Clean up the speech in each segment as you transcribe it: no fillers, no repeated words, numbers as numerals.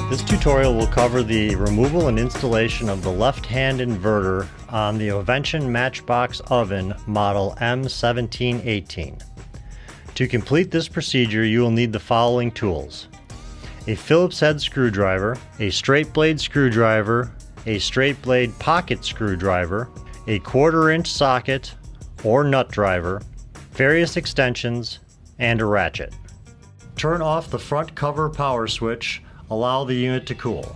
This tutorial will cover the removal and installation of the left-hand inverter on the Inverter Matchbox Oven model M1718. To complete this procedure, you will need the following tools: a Phillips head screwdriver, a straight blade screwdriver, a straight blade pocket screwdriver, a 1/4-inch socket or nut driver, various extensions, and a ratchet. Turn off the front cover power switch. Allow the unit to cool.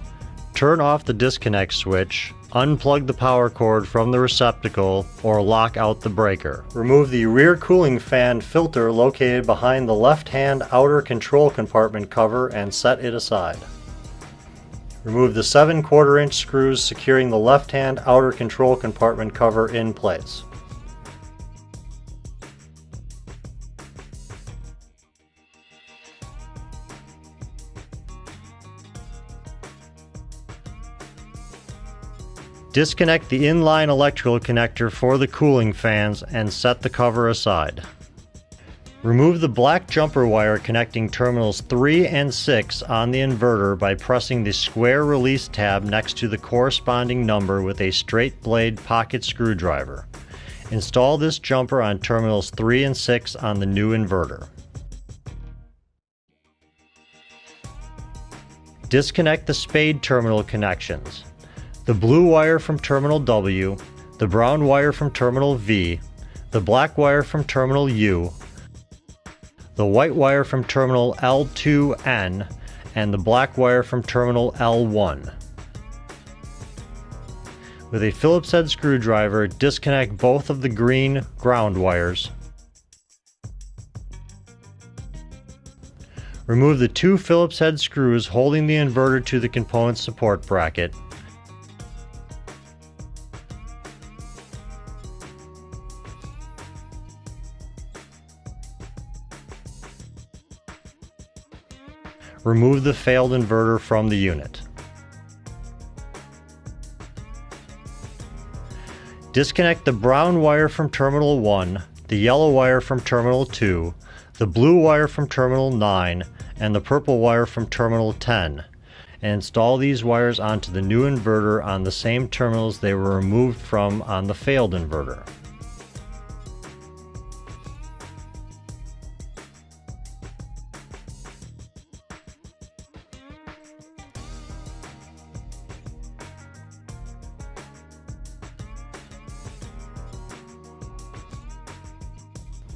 Turn off the disconnect switch, unplug the power cord from the receptacle, or lock out the breaker. Remove the rear cooling fan filter located behind the left-hand outer control compartment cover and set it aside. Remove the 7 1/4-inch screws securing the left-hand outer control compartment cover in place. Disconnect the inline electrical connector for the cooling fans and set the cover aside. Remove the black jumper wire connecting terminals 3 and 6 on the inverter by pressing the square release tab next to the corresponding number with a straight blade pocket screwdriver. Install this jumper on terminals 3 and 6 on the new inverter. Disconnect the spade terminal connections: the blue wire from terminal W, the brown wire from terminal V, the black wire from terminal U, the white wire from terminal L2N, and the black wire from terminal L1. With a Phillips head screwdriver, disconnect both of the green ground wires. Remove the 2 Phillips head screws holding the inverter to the component support bracket. Remove the failed inverter from the unit. Disconnect the brown wire from terminal 1, the yellow wire from terminal 2, the blue wire from terminal 9, and the purple wire from terminal 10, and install these wires onto the new inverter on the same terminals they were removed from on the failed inverter.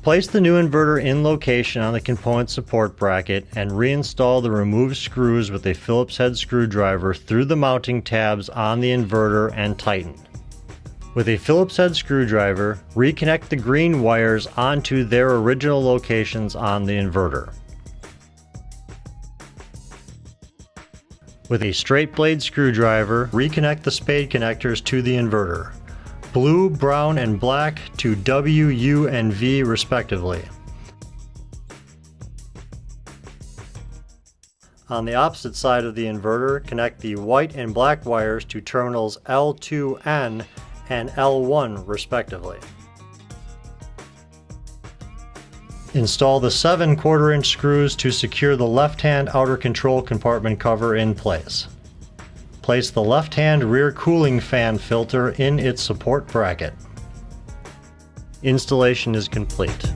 Place the new inverter in location on the component support bracket and reinstall the removed screws with a Phillips head screwdriver through the mounting tabs on the inverter and tighten. With a Phillips head screwdriver, reconnect the green wires onto their original locations on the inverter. With a straight blade screwdriver, reconnect the spade connectors to the inverter: blue, brown, and black to W, U, and V respectively. On the opposite side of the inverter, connect the white and black wires to terminals L2N and L1 respectively. Install the 7 1/4-inch screws to secure the left-hand outer control compartment cover in place. Place the left-hand rear cooling fan filter in its support bracket. Installation is complete.